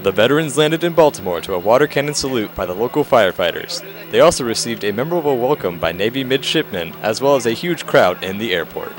The veterans landed in Baltimore to a water cannon salute by the local firefighters. They also received a memorable welcome by Navy midshipmen, as well as a huge crowd in the airport.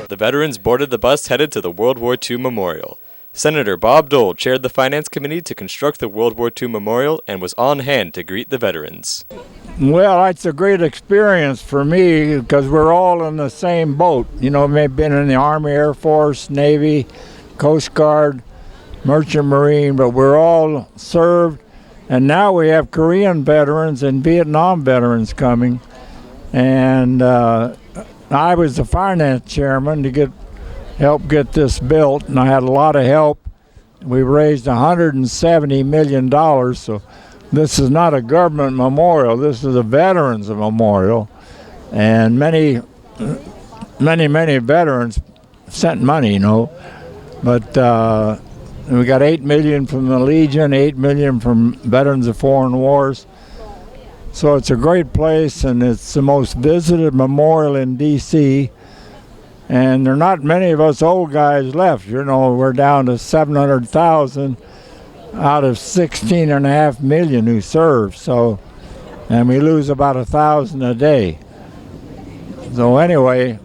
The veterans boarded the bus headed to the World War II Memorial. Senator Bob Dole chaired the Finance Committee to construct the World War II Memorial and was on hand to greet the veterans. Well, it's a great experience for me because we're all in the same boat. You know, we've been in the Army, Air Force, Navy, Coast Guard, Merchant Marine, but we're all served. And now we have Korean veterans and Vietnam veterans coming. And I was the finance chairman to help get this built, and I had a lot of help. We raised $170 million, so this is not a government memorial. This is a veterans memorial, and many veterans sent money, you know. But we got $8 million from the Legion, $8 million from Veterans of Foreign Wars. So it's a great place, and it's the most visited memorial in D.C., and there are not many of us old guys left. You know, we're down to 700,000 out of 16.5 million who served. So and we lose about 1,000 a day. So anyway,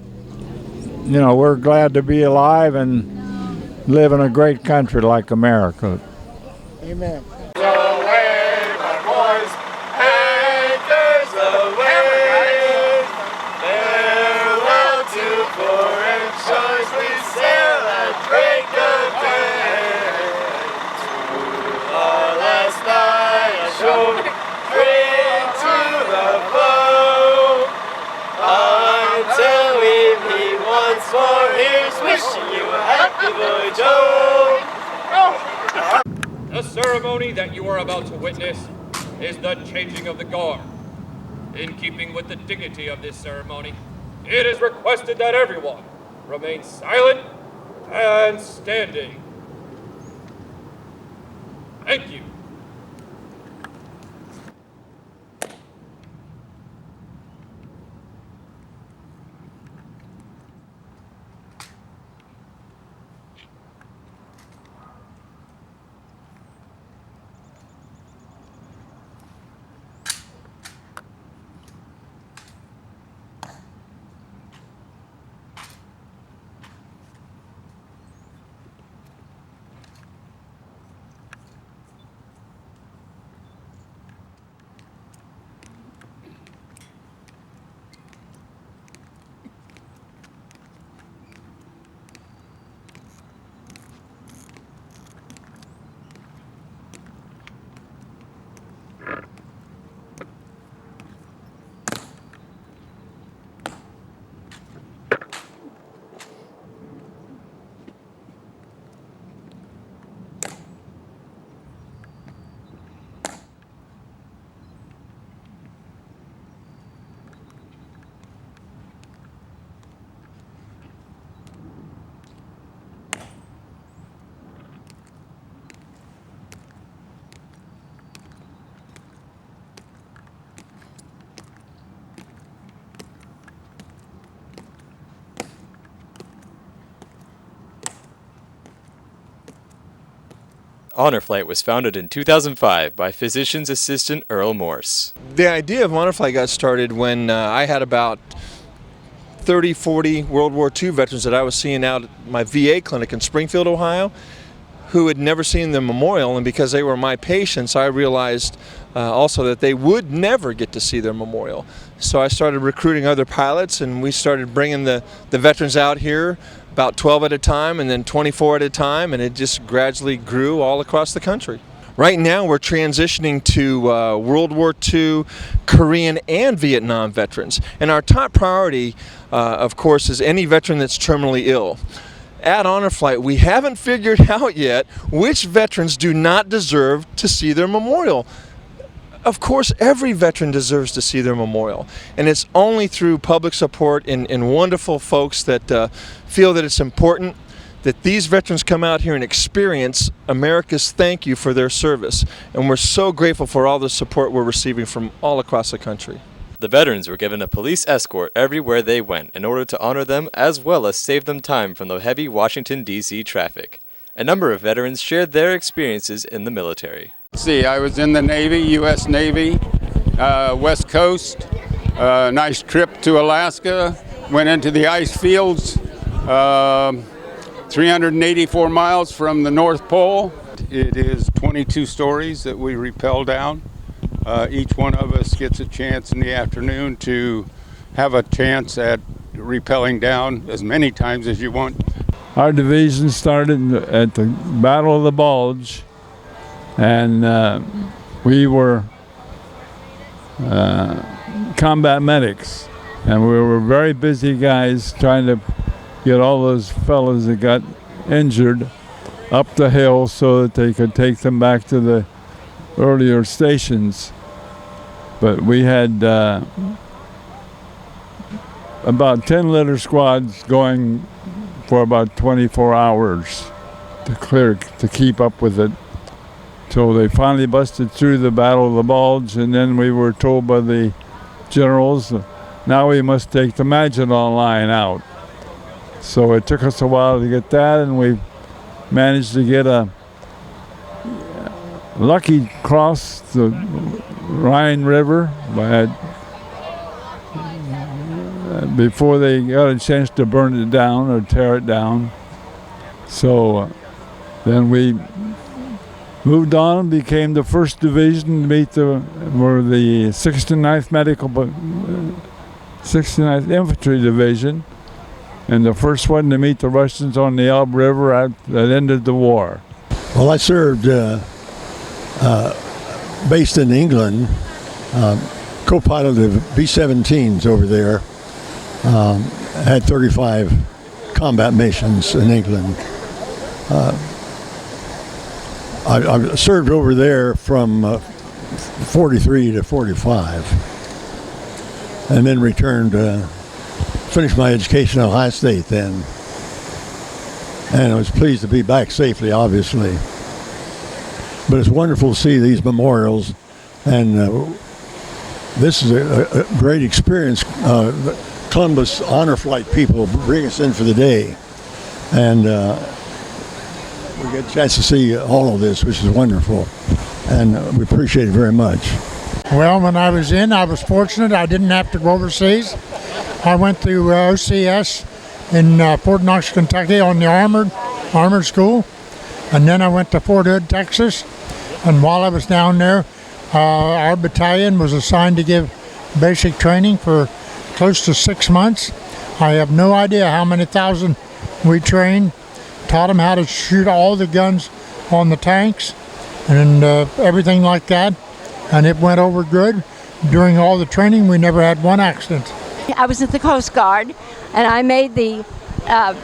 we're glad to be alive and live in a great country like America. Amen. The ceremony that you are about to witness is the changing of the guard. In keeping with the dignity of this ceremony, it is requested that everyone remain silent and standing. Thank you. Honor Flight was founded in 2005 by physician's assistant Earl Morse. The idea of Honor Flight got started when I had about 30, 40 World War II veterans that I was seeing out at my VA clinic in Springfield, Ohio, who had never seen the memorial, and because they were my patients, I realized also that they would never get to see their memorial. So I started recruiting other pilots, and we started bringing the veterans out here, about 12 at a time and then 24 at a time, and it just gradually grew all across the country. Right now we're transitioning to World War II, Korean and Vietnam veterans, and our top priority of course is any veteran that's terminally ill. At Honor Flight, we haven't figured out yet which veterans do not deserve to see their memorial. Of course, every veteran deserves to see their memorial, and it's only through public support and wonderful folks that feel that it's important that these veterans come out here and experience America's thank you for their service. And we're so grateful for all the support we're receiving from all across the country. The veterans were given a police escort everywhere they went in order to honor them as well as save them time from the heavy Washington, D.C. traffic. A number of veterans shared their experiences in the military. See, I was in the Navy, U.S. Navy, West Coast, nice trip to Alaska, went into the ice fields, 384 miles from the North Pole. It is 22 stories that we rappel down. Each one of us gets a chance in the afternoon to have a chance at rappelling down as many times as you want. Our division started at the Battle of the Bulge, and we were combat medics, and we were very busy guys trying to get all those fellas that got injured up the hill so that they could take them back to the earlier stations. But we had about 10 litter squads going for about 24 hours to keep up with it. So they finally busted through the Battle of the Bulge, and then we were told by the generals, now we must take the Maginot Line out. So it took us a while to get that, and we managed to get a lucky cross the Rhine River before they got a chance to burn it down or tear it down. So then we moved on and became the 1st Division to meet the 69th Infantry Division, and the first one to meet the Russians on the Elbe River that ended the war. Well, I served based in England, co-piloted B-17s over there. Had 35 combat missions in England. I served over there from 43 to 45, and then returned finished my education at Ohio State then. And I was pleased to be back safely, obviously. But it's wonderful to see these memorials, and this is a great experience. Columbus Honor Flight people bring us in for the day, and we get a chance to see all of this, which is wonderful, and we appreciate it very much. Well, when I was I was fortunate. I didn't have to go overseas. I went to OCS in Fort Knox, Kentucky on the armored school, and then I went to Fort Hood, Texas, and while I was down there, our battalion was assigned to give basic training for close to 6 months. I have no idea how many thousand we trained, taught them how to shoot all the guns on the tanks and everything like that, and it went over good. During all the training, we never had one accident. I was at the Coast Guard, and I made the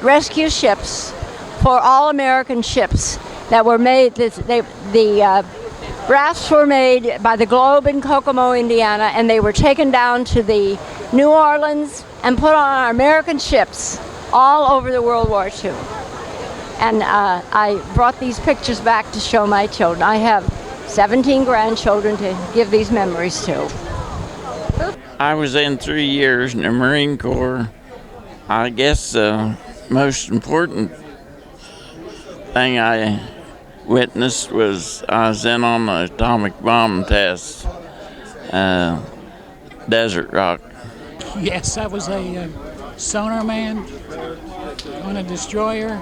rescue ships for all American ships that were made. The rafts were made by the Globe in Kokomo, Indiana, and they were taken down to the New Orleans and put on our American ships all over the World War II. And I brought these pictures back to show my children. I have 17 grandchildren to give these memories to. I was in 3 years in the Marine Corps. I guess the most important thing I witnessed was I was in on the atomic bomb test, Desert Rock. Yes, I was a sonar man on a destroyer.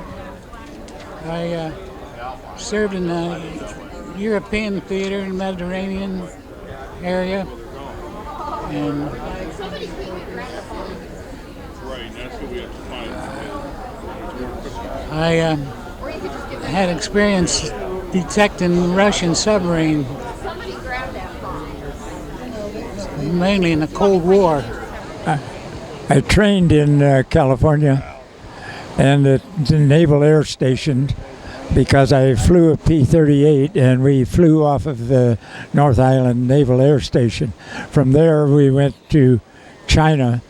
I served in the European theater in the Mediterranean area. And I had experience detecting Russian submarine, mainly in the Cold War. I trained in California and at the Naval Air Station because I flew a P-38 and we flew off of the North Island Naval Air Station. From there we went to China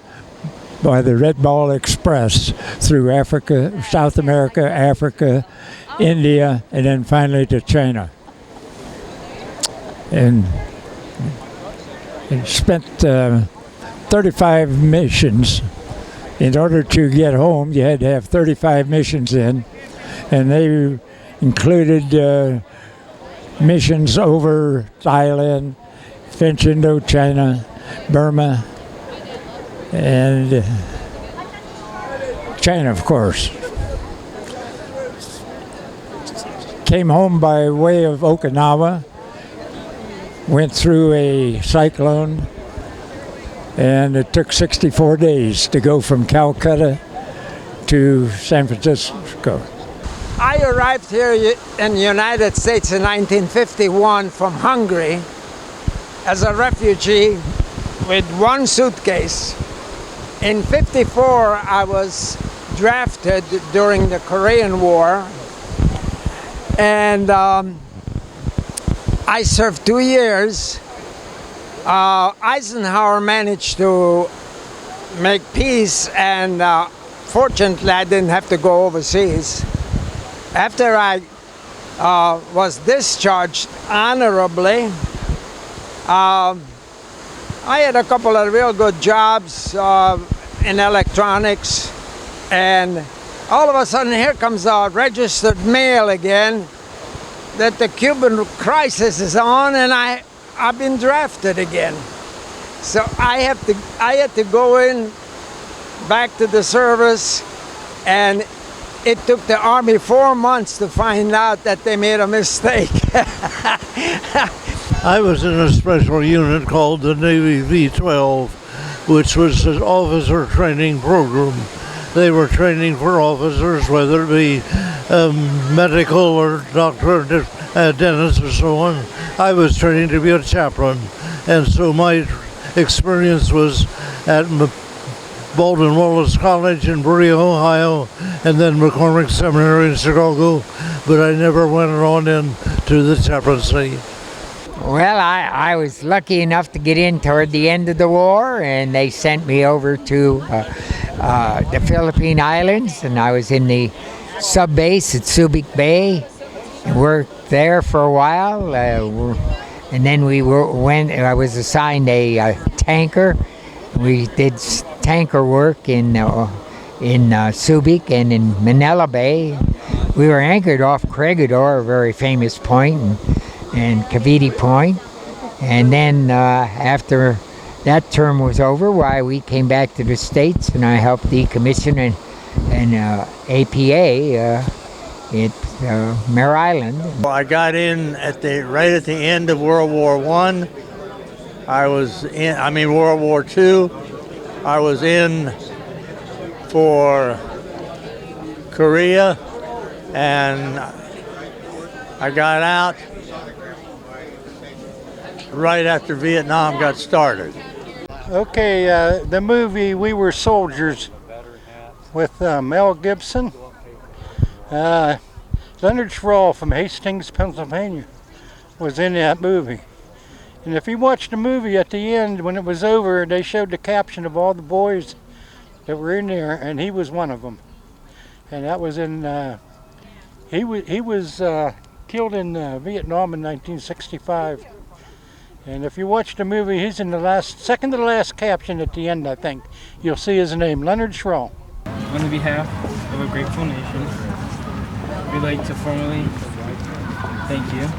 by the Red Ball Express through Africa, South America, Africa, India, and then finally to China. And spent 35 missions. In order to get home, you had to have 35 missions in, and they included missions over Thailand, French Indochina, Burma, and China, of course. Came home by way of Okinawa, went through a cyclone, and it took 64 days to go from Calcutta to San Francisco. I arrived here in the United States in 1951 from Hungary as a refugee with one suitcase. In '54, I was drafted during the Korean War, and I served 2 years. Eisenhower managed to make peace, and fortunately I didn't have to go overseas. After I was discharged honorably, I had a couple of real good jobs in electronics, and all of a sudden here comes a registered mail again that the Cuban crisis is on, and I I've been drafted again. So I had to go in back to the service, and it took the Army 4 months to find out that they made a mistake. I was in a special unit called the Navy V-12, which was an officer training program. They were training for officers, whether it be medical or doctor, dentist, or so on. I was training to be a chaplain, and so my experience was at Baldwin Wallace College in Berea, Ohio, and then McCormick Seminary in Chicago, but I never went on into the chaplaincy. Well, I was lucky enough to get in toward the end of the war, and they sent me over to the Philippine Islands, and I was in the sub base at Subic Bay, and worked there for a while, and then I was assigned a tanker. We did tanker work in Subic and in Manila Bay. We were anchored off Corregidor, a very famous point, and Cavite Point. And then after that term was over, we came back to the States, and I helped decommission an APA at Mare Island. I got in right at the end of World War I. World War II. I was in for Korea, and I got out right after Vietnam got started. Okay, the movie We Were Soldiers with Mel Gibson. Leonard Schroll from Hastings, Pennsylvania was in that movie. And if you watch the movie at the end, when it was over, they showed the caption of all the boys that were in there, and he was one of them. And that was in, he was killed in Vietnam in 1965. And if you watch the movie, he's in the second to the last caption at the end, I think. You'll see his name, Leonard Schroll. On behalf of a grateful nation, we'd like to formally thank you.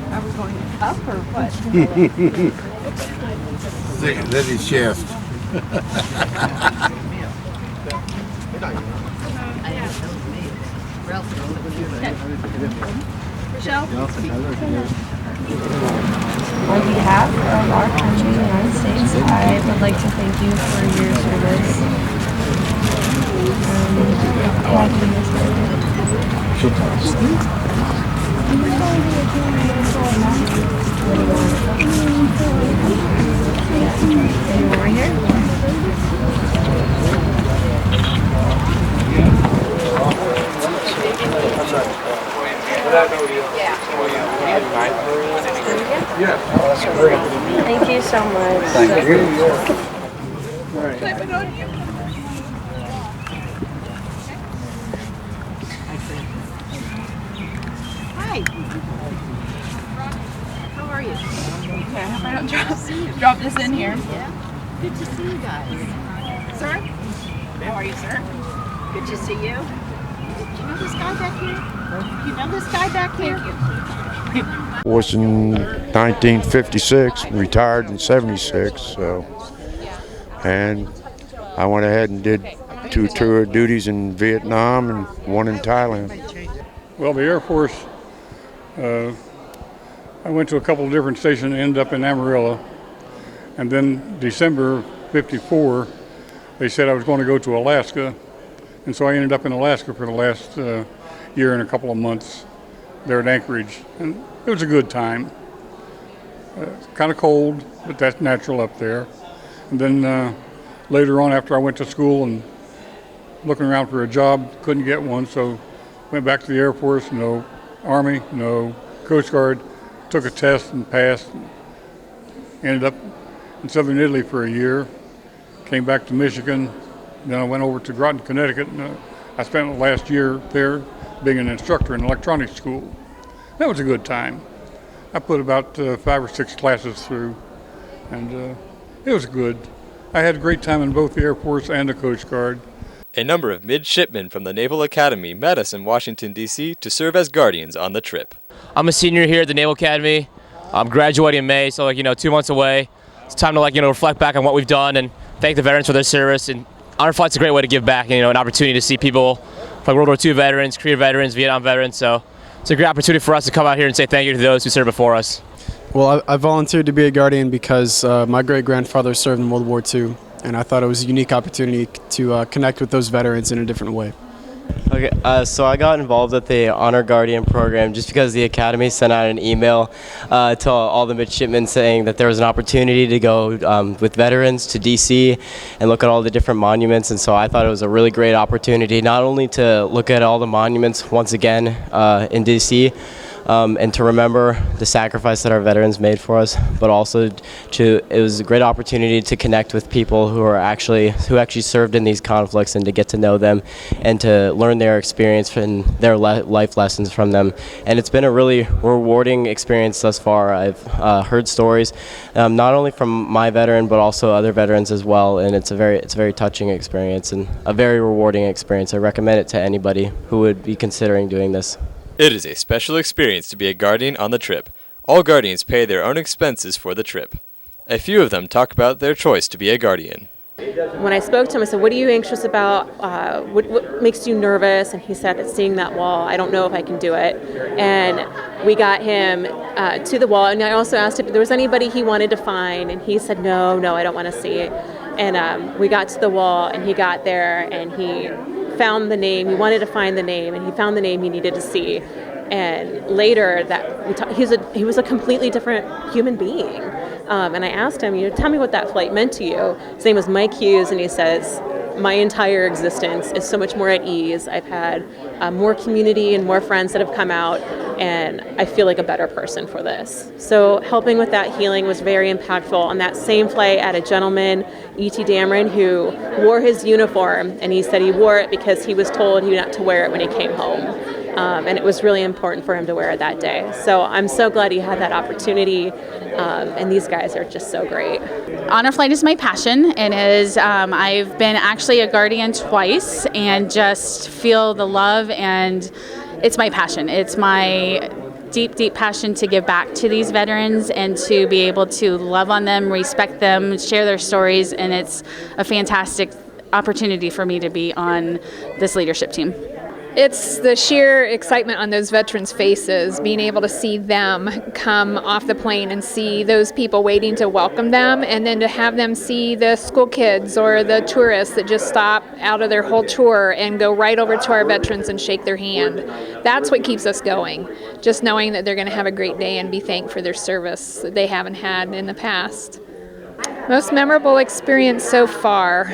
Are we going up or what? Let it shift. Michelle? On behalf of our country, the United States, I would like to thank you for your service. Thank you so much. Thank you. Hi. How are you? Okay, I hope I don't drop this in here. Yeah. Good to see you guys. Sir? How are you, sir? Good to see you. Do you know this guy back here? You know this guy back here? Thank you. Was in 1956, retired in 76, and I went ahead and did 2 tour duties in Vietnam and 1 in Thailand. Well, the Air Force, I went to a couple of different stations and ended up in Amarillo. And then December 54, they said I was going to go to Alaska. And so I ended up in Alaska for the last year and a couple of months there at Anchorage. And it was a good time. Kind of cold, but that's natural up there. And then later on, after I went to school and looking around for a job, couldn't get one, so went back to the Air Force, no Army, no Coast Guard, took a test and passed. Ended up in Southern Italy for a year, came back to Michigan, then I went over to Groton, Connecticut, and I spent the last year there being an instructor in electronics school. That was a good time. I put about 5 or 6 classes through, and it was good. I had a great time in both the Air Force and the Coast Guard. A number of midshipmen from the Naval Academy met us in Washington, D.C. to serve as guardians on the trip. I'm a senior here at the Naval Academy. I'm graduating in May, so 2 months away. It's time to reflect back on what we've done and thank the veterans for their service. And Honor Flight's a great way to give back, an opportunity to see people like World War II veterans, Korea veterans, Vietnam veterans. So it's a great opportunity for us to come out here and say thank you to those who served before us. Well, I volunteered to be a guardian because my great-grandfather served in World War II, and I thought it was a unique opportunity to connect with those veterans in a different way. Okay, so I got involved with the Honor Guardian program just because the Academy sent out an email to all the midshipmen saying that there was an opportunity to go with veterans to DC and look at all the different monuments, and so I thought it was a really great opportunity not only to look at all the monuments once again in DC, and to remember the sacrifice that our veterans made for us, but also it was a great opportunity to connect with people who actually served in these conflicts and to get to know them and to learn their experience and their life lessons from them. And it's been a really rewarding experience thus far. I've heard stories not only from my veteran but also other veterans as well, and it's a very touching experience and a very rewarding experience. I recommend it to anybody who would be considering doing this. It is a special experience to be a guardian on the trip. All guardians pay their own expenses for the trip. A few of them talk about their choice to be a guardian. When I spoke to him, I said, what are you anxious about? What makes you nervous? And he said, seeing that wall, I don't know if I can do it. And we got him to the wall. And I also asked if there was anybody he wanted to find. And he said, no, I don't want to see it. And we got to the wall, and he got there, and he found the name. He wanted to find the name, and he found the name he needed to see. And later, he was a completely different human being. And I asked him, tell me what that flight meant to you. His name was Mike Hughes, and he says, my entire existence is so much more at ease. I've had more community and more friends that have come out, and I feel like a better person for this. So helping with that healing was very impactful. On that same flight, I had a gentleman, E.T. Dameron, who wore his uniform, and he said he wore it because he was told he not to wear it when he came home. And it was really important for him to wear it that day. So I'm so glad he had that opportunity, and these guys are just so great. Honor Flight is my passion, and I've been actually a guardian twice and just feel the love, and it's my passion. It's my deep passion to give back to these veterans and to be able to love on them, respect them, share their stories, and it's a fantastic opportunity for me to be on this leadership team. It's the sheer excitement on those veterans' faces, being able to see them come off the plane and see those people waiting to welcome them, and then to have them see the school kids or the tourists that just stop out of their whole tour and go right over to our veterans and shake their hand. That's what keeps us going, just knowing that they're going to have a great day and be thanked for their service that they haven't had in the past. Most memorable experience so far?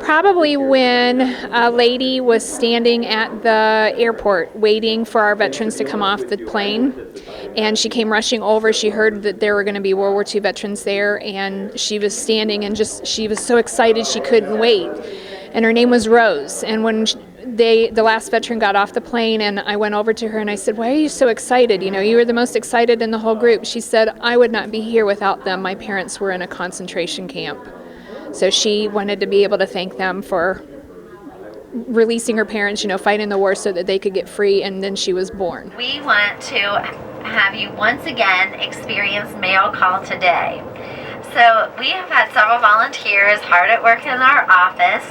Probably when a lady was standing at the airport waiting for our veterans to come off the plane, and she came rushing over. She heard that there were going to be World War II veterans there, and she was standing and she was so excited she couldn't wait. And her name was Rose. And when the last veteran got off the plane, and I went over to her and I said, why are you so excited? You were the most excited in the whole group. She said, I would not be here without them. My parents were in a concentration camp. So she wanted to be able to thank them for releasing her parents, fighting the war so that they could get free, and then she was born. We want to have you once again experience Mail Call today. So we have had several volunteers hard at work in our office,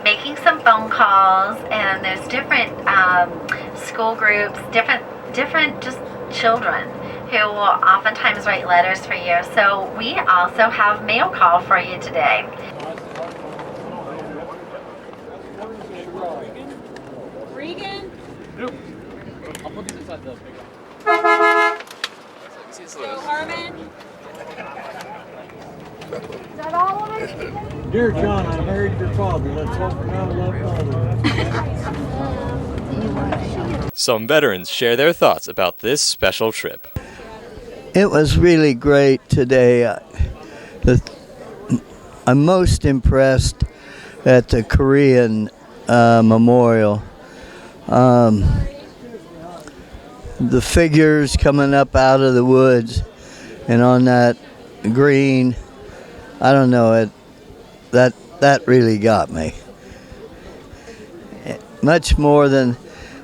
making some phone calls, and there's different school groups, different just children who will oftentimes write letters for you. So we also have Mail Call for you today. Regan? Nope. I'll put these inside the big Joe Harmon? Is that all of it? Dear John, I married your father. Let's hope we're not love father. Some veterans share their thoughts about this special trip. It was really great today. I'm most impressed at the Korean memorial. The figures coming up out of the woods and on that green, I don't know, that really got me. Much more than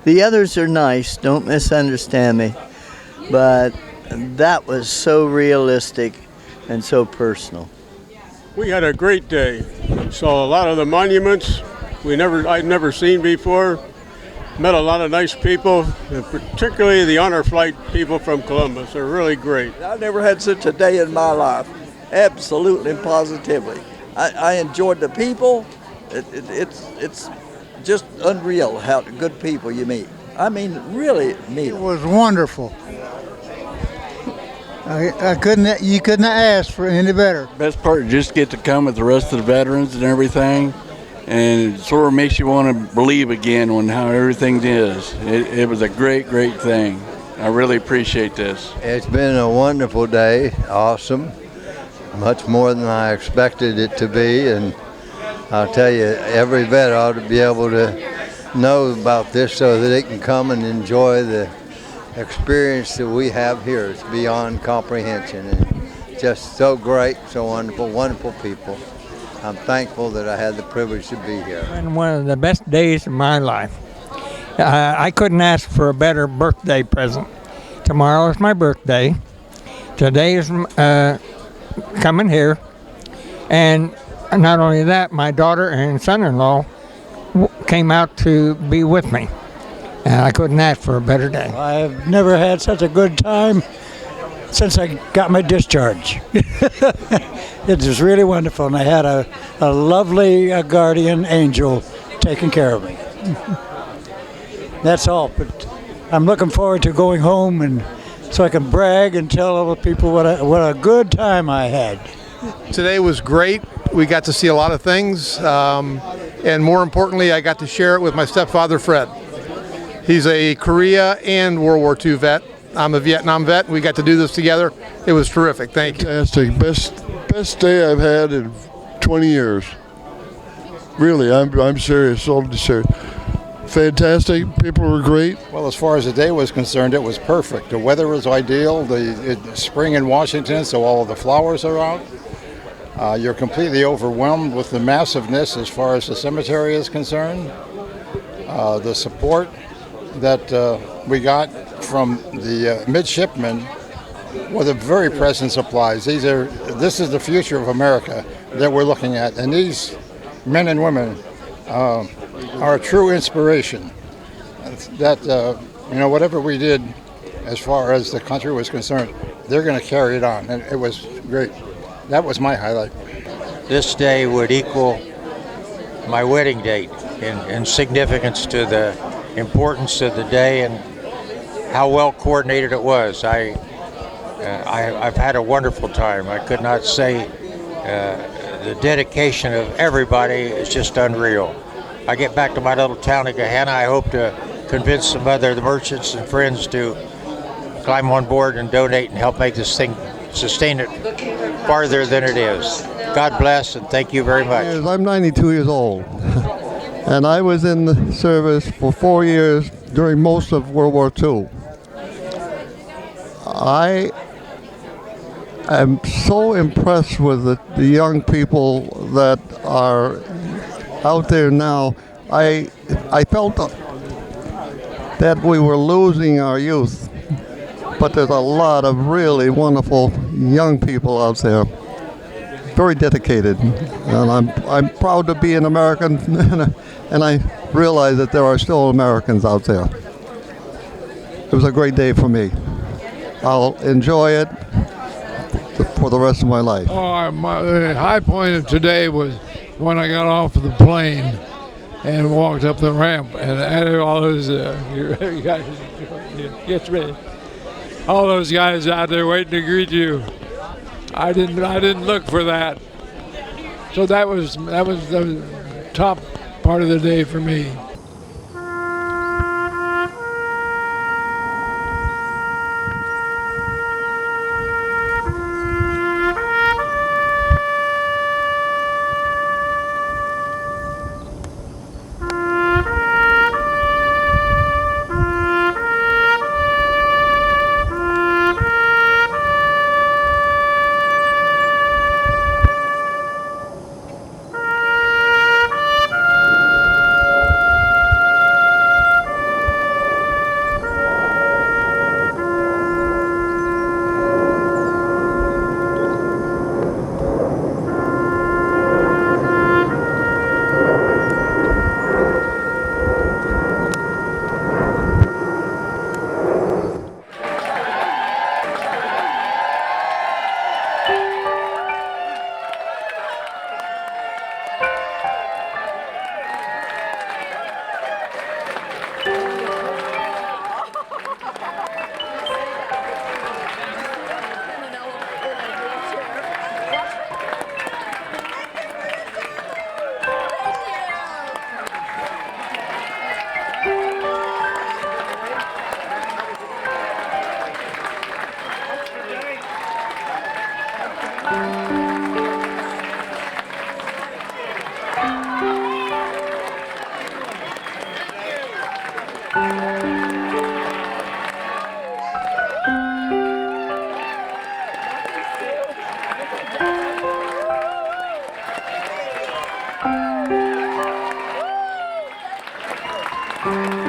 the others are nice, don't misunderstand me, but that was so realistic and so personal. We had a great day. Saw a lot of the monuments I'd never seen before. Met a lot of nice people, and particularly the honor flight people from Columbus. They're really great. I never had such a day in my life. Absolutely and positively. I enjoyed the people. It's just unreal how good people you meet. I mean, really meet. It was wonderful. You couldn't ask for any better. Best part is just get to come with the rest of the veterans and everything, and it sort of makes you want to believe again on how everything is. It was a great thing. I really appreciate this. It's been a wonderful day, awesome, much more than I expected it to be, and I'll tell you, every vet ought to be able to know about this so that they can come and enjoy the experience that we have here. It's beyond comprehension and just so great, so wonderful, wonderful people. I'm thankful that I had the privilege to be here. And one of the best days of my life. I couldn't ask for a better birthday present. Tomorrow is my birthday. Today is coming here. And not only that, my daughter and son-in-law came out to be with me. And I couldn't ask for a better day. I've never had such a good time since I got my discharge. It was really wonderful, and I had a lovely guardian angel taking care of me. That's all, but I'm looking forward to going home and so I can brag and tell other people what a good time I had. Today was great. We got to see a lot of things, and more importantly, I got to share it with my stepfather, Fred. He's a Korea and World War II vet. I'm a Vietnam vet. We got to do this together. It was terrific. Thank you. Fantastic. Best day I've had in 20 years. Really, I'm serious. Fantastic. People were great. Well, as far as the day was concerned, it was perfect. The weather was ideal. It's spring in Washington, so all of the flowers are out. You're completely overwhelmed with the massiveness as far as the cemetery is concerned. The support that we got from the midshipmen were the very present supplies. This is the future of America that we're looking at, and these men and women are a true inspiration. That whatever we did as far as the country was concerned, they're going to carry it on, and it was great. That was my highlight. This day would equal my wedding date in significance to the importance of the day and how well coordinated it was. I've had a wonderful time. I could not say the dedication of everybody is just unreal. I get back to my little town of Gahanna. I hope to convince some other merchants and friends to climb on board and donate and help make this thing, sustain it farther than it is. God bless and thank you very much. I'm 92 years old, and I was in the service for 4 years during most of World War II. I am so impressed with the young people that are out there now. I felt that we were losing our youth, but there's a lot of really wonderful young people out there, very dedicated, and I'm proud to be an American, and I realize that there are still Americans out there. It was a great day for me. I'll enjoy it for the rest of my life. The high point of today was when I got off of the plane and walked up the ramp, and all those guys, get ready. All those guys out there waiting to greet you. I didn't look for that. So that was the top part of the day for me. How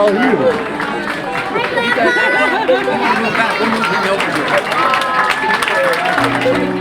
are you?